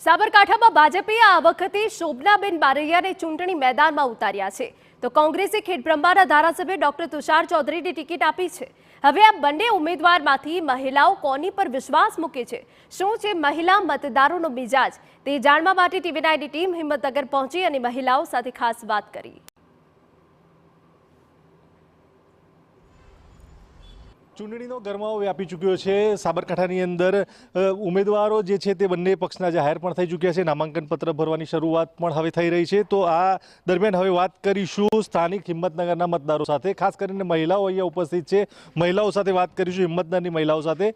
સાબરકાંઠામાં ભાજપે આ વખતે શોભનાબેન બારૈયાને ચૂંટણી મેદાનમાં ઉતાર્યા છે તો કોંગ્રેસે ખેડબ્રહ્માના ધારાસભ્ય ડોક્ટર તુષાર ચૌધરીને ટિકિટ આપી છે। હવે આ બંને ઉમેદવારમાંથી મહિલાઓ કોની પર વિશ્વાસ મૂકે છે, શું છે મહિલા મતદારોનો મિજાજ, તે જાણવા માટે ટીવી9ની ટીમ હિંમતનગર પહોંચી અને મહિલાઓ સાથે ખાસ વાત કરી। ચૂંટણીનો ગરમાવો વ્યાપી ચૂક્યો છે। સાબરકાંઠાની અંદર ઉમેદવારો જે છે તે બંને પક્ષના જાહેર પણ થઈ ચૂક્યા છે। નામાંકન પત્ર ભરવાની શરૂઆત પણ હવે થઈ રહી છે। તો આ દરમિયાન હવે વાત કરીશું સ્થાનિક હિંમતનગરના મતદારો સાથે, ખાસ કરીને મહિલાઓ અહીંયા ઉપસ્થિત છે। મહિલાઓ સાથે વાત કરીશું, હિંમતનગરની મહિલાઓ સાથે।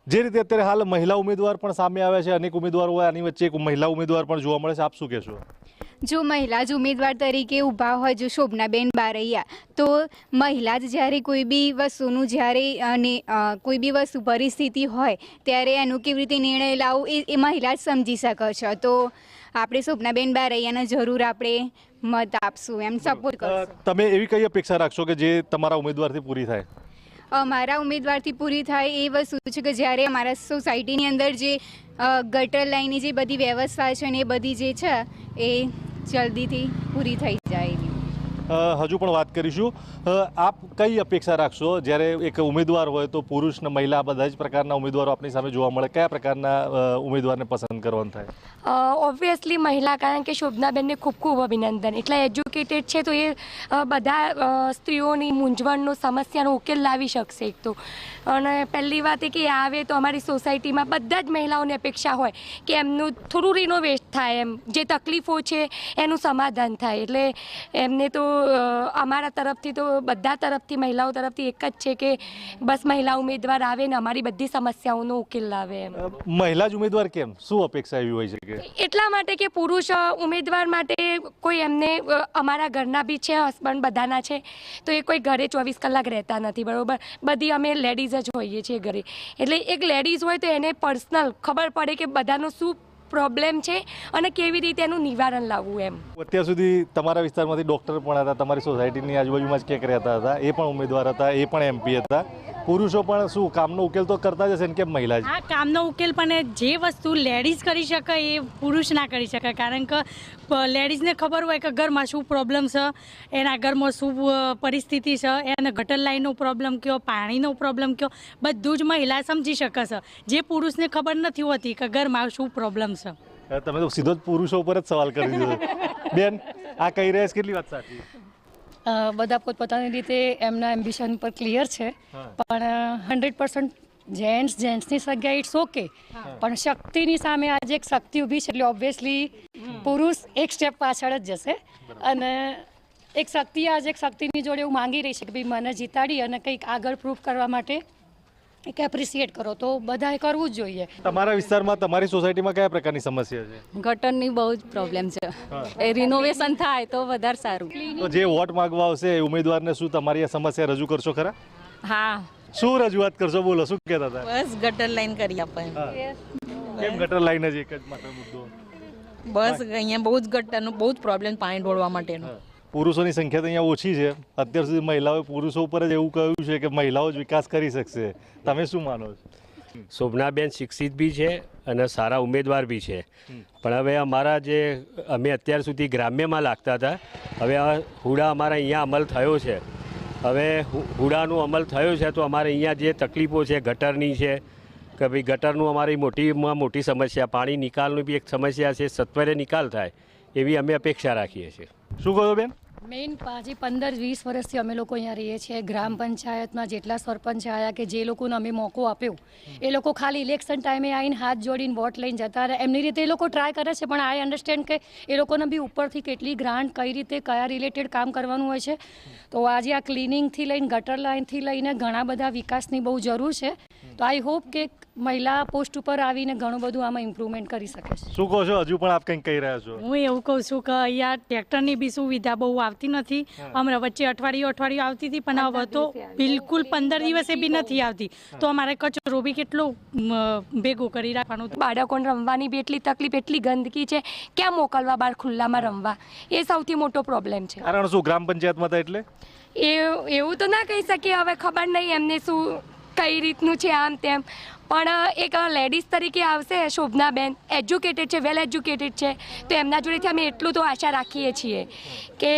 જે રીતે અત્યારે હાલ મહિલા ઉમેદવાર પણ સામે આવ્યા છે, અનેક ઉમેદવારો હોય, આની વચ્ચે એક મહિલા ઉમેદવાર પણ જોવા મળે છે, આપ શું કહેશો? જો મહિલા જ ઉમેદવાર તરીકે ઊભા હોય જો શોભનાબેન બારૈયા, તો મહિલા જ જ્યારે કોઈ બી વસ્તુનું કોઈ બી વસ્તુ પરિસ્થિતિ હોય ત્યારે એનું કેવી રીતે નિર્ણય લાવવો એ મહિલા જ સમજી શકે છે। તો આપણે શોભનાબેન બારૈયાને જરૂર આપણે મત આપશું, એમ સપોર્ટ કરશું। તમે એવી કઈ અપેક્ષા રાખશો કે જે તમારા ઉમેદવારથી પૂરી થાય? અમારા ઉમેદવારથી પૂરી થાય એ વસ્તુ છે કે જ્યારે અમારા સોસાયટીની અંદર જે ગટર લાઈનની જે બધી વ્યવસ્થા છે ને એ બધી જે છે એ જલ્દીથી પૂરી થઈ જાય। હજુ પણ વાત કરીશું, આપ કઈ અપેક્ષા રાખશો જ્યારે એક ઉમેદવાર હોય તો પુરુષ ને મહિલા બધા જ પ્રકારના ઉમેદવારો આપણી સામે જોવા મળે, કયા પ્રકારના ઉમેદવારને પસંદ કરવાનું થાય? ઓબ્વિયસલી મહિલા, કારણ કે શોભનાબેનને ખૂબ ખૂબ અભિનંદન, એટલા એજ્યુકેટેડ છે તો એ બધા સ્ત્રીઓની મૂંઝવણનો સમસ્યાનો ઉકેલ લાવી શકશે। એક તો અને પહેલી વાત એ કે આવે તો અમારી સોસાયટીમાં બધા જ મહિલાઓની અપેક્ષા હોય કે એમનું થોડું રિનોવેટ થાય, એમ જે તકલીફો છે એનું સમાધાન થાય। એટલે એમને તો અમારા તરફથી તો બધા તરફથી મહિલાઓ તરફથી એક જ છે કે બસ મહિલા ઉમેદવાર આવે ને અમારી બધી સમસ્યાઓનો ઉકેલ લાવે। એમ મહિલા જ ઉમેદવાર કેમ, શું અપેક્ષા એવી હોય છે કે? એટલા માટે કે પુરુષ ઉમેદવાર માટે કોઈ એમને અમારા ઘરના બી છે, હસબન્ડ બધાના છે, તો એ કોઈ ઘરે 24 કલાક રહેતા નથી, બરાબર, બધી અમે લેડીઝ જ હોઈએ છીએ ઘરે। એટલે એક લેડીઝ હોય તો એને પર્સનલ ખબર પડે કે બધાનો શું પ્રોબ્લેમ છે અને કેવી રીતે એનું નિવારણ લાવવું। એમ અત્યાર સુધી તમારા વિસ્તારમાંથી ડૉક્ટર પણ હતા, તમારી સોસાયટીની આજુબાજુમાં જ ક્યાંક રહેતા હતા, એ પણ ઉમેદવાર હતા, એ પણ એમપી હતા। પુરુષો પણ શું કામનો ઉકેલ તો કરતા જ હશે ને, કેમ મહિલા જ? હા, કામનો ઉકેલ પણ જે વસ્તુ લેડીઝ કરી શકે એ પુરુષ ના કરી શકે, કારણ કે લેડીઝને ખબર હોય કે ઘરમાં શું પ્રોબ્લેમ છે, એના ઘરમાં શું પરિસ્થિતિ છે, એને ગટર લાઈનનો પ્રોબ્લેમ કયો, પાણીનો પ્રોબ્લેમ કયો, બધું જ મહિલા સમજી શકે છે, જે પુરુષને ખબર નથી હોતી કે ઘરમાં શું પ્રોબ્લેમ છે। તમે તો સીધો જ પુરુષો ઉપર જ સવાલ કરી દીધો। બેન, આ કહી રહ્યા છે કેટલી વાત સાચી? બધા પોતપોતાની રીતે એમના એમ્બિશન પર ક્લિયર છે, પણ 100% જેન્ટ્સની જગ્યાએ ઇટ્સ ઓકે, પણ શક્તિની સામે આજે એક શક્તિ ઊભી છે એટલે ઓબ્વિયસલી પુરુષ એક સ્ટેપ પાછળ જ જશે। અને એક શક્તિ આજે એક શક્તિની જોડે એવું માંગી રહી છે કે ભાઈ મને જીતાડી અને કંઈક આગળ પ્રૂફ કરવા માટે એક એપ્રિસિએટ કરો, તો બધાએ કરવું જ જોઈએ। તમારા વિસ્તારમાં, તમારી સોસાયટીમાં કયા પ્રકારની સમસ્યા છે? ગટરની બહુ જ પ્રોબ્લેમ છે, એ રિનોવેશન થાય તો વધારે સારું। તો જે વોટ માંગવા આવશે એ ઉમેદવારને શું તમારી આ સમસ્યા રજૂ કરશો ખરા? હા, શું રજૂઆત કરશો, બોલો, શું કહેતા હતા? બસ ગટર લાઈન કરી આપે। કેમ ગટર લાઈન જ એક જ માત્ર મુદ્દો? બસ અહીંયા બહુ જ ગટરનો બહુ જ પ્રોબ્લેમ, પાણી ઢોળવા માટેનો। પુરુષોની સંખ્યા તો અહીંયા ઓછી છે, અત્યાર સુધી મહિલાઓ પુરુષો ઉપર જ એવું કહ્યું છે કે મહિલાઓ જ વિકાસ કરી શકશે, તમે શું માનો છો? શોભનાબેન શિક્ષિત બી છે અને સારા ઉમેદવાર બી છે, પણ હવે અમારા જે અમે અત્યાર સુધી ગ્રામ્યમાં લાગતા હતા, હવે હુડા અમારા અહીંયા અમલ થયો છે, હવે હુડાનો અમલ થયો છે તો અમારે અહીંયા જે તકલીફો છે ગટરની છે કે ભાઈ ગટરનું અમારી મોટીમાં મોટી સમસ્યા, પાણી નિકાલની બી એક સમસ્યા છે, સત્વરે નિકાલ થાય એવી અમે અપેક્ષા રાખીએ છીએ। શું કહો બેન? મેઇન પાછી 15-20 વર્ષથી અમે લોકો અહીંયા રહીએ છીએ, ગ્રામ પંચાયતમાં જેટલા સરપંચ આવ્યા કે જે લોકોને અમે મોકો આપ્યો એ લોકો ખાલી ઇલેક્શન ટાઈમે આવીને હાથ જોડીને વોટ લઈને જતા રહે, એમની રીતે એ લોકો ટ્રાય કરે છે, પણ આઈ અન્ડરસ્ટેન્ડ કે એ લોકોને બી ઉપરથી કેટલી ગ્રાન્ટ, કઈ રીતે કયા રિલેટેડ કામ કરવાનું હોય છે। તો આજે આ ક્લિનિંગથી લઈને ગટર લાઇનથી લઈને ઘણા બધા વિકાસની બહુ જરૂર છે, તો આઈ હોપ કે મહિલા પોસ્ટ ઉપર આવીને ઘણું બધું આમાં ઇમ્પ્રુવમેન્ટ કરી શકે છે। શું કહો છો? હજુ પણ આપ કંઈક કહી રહ્યા છો? હું એવું કહું છું કે અહીંયા ટ્રેક્ટરની બી સુવિધા બહુ આવતી નથી, હમણાં વચ્ચે અઠવાડિયું આવતી હતી, પણ હવે તો બિલકુલ 15 દિવસે બી નથી આવતી, તો અમારે કચરો બી કેટલો ભેગો કરી રાખવાનો। બાળકોને રમવાની બી એટલી તકલીફ, એટલી ગંદકી છે, ક્યાં મોકલવા બહાર ખુલ્લામાં રમવા, એ સૌથી મોટો પ્રોબ્લેમ છે। કારણ શું? ગ્રામ પંચાયતમાં હતા એટલે એવું તો ના કહી શકીએ, હવે ખબર નહીં એમને શું કઈ રીતનું છે આમ તેમ, પણ એક લેડીઝ તરીકે આવશે શોભનાબેન, એજ્યુકેટેડ છે, વેલ એજ્યુકેટેડ છે, તો એમના જોડેથી અમે એટલું તો આશા રાખીએ છીએ કે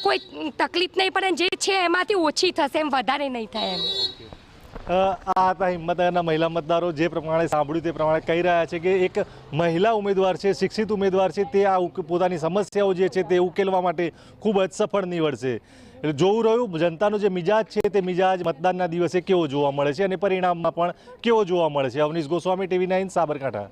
કોઈ તકલીફ નહીં પડે, જે છે એમાંથી ઓછી થશે, એમ વધારે નહીં થાય એમ. આ હતા હિંમતનગરના મહિલા મતદારો જે પ્રમાણે સાંભળ્યું તે પ્રમાણે કહી રહ્યા છે કે એક મહિલા ઉમેદવાર છે, શિક્ષિત ઉમેદવાર છે, તે આ પોતાની સમસ્યાઓ જે છે તે ઉકેલવા માટે ખૂબ જ સફળ નીવડશે. એટલે જોવું રહ્યું જનતાનો જે મિજાજ છે તે મિજાજ મતદાનના દિવસે કેવો જોવા મળે છે અને પરિણામમાં પણ કેવો જોવા મળે છે. અવનીશ ગોસ્વામી, TV9 સાબરકાંઠા.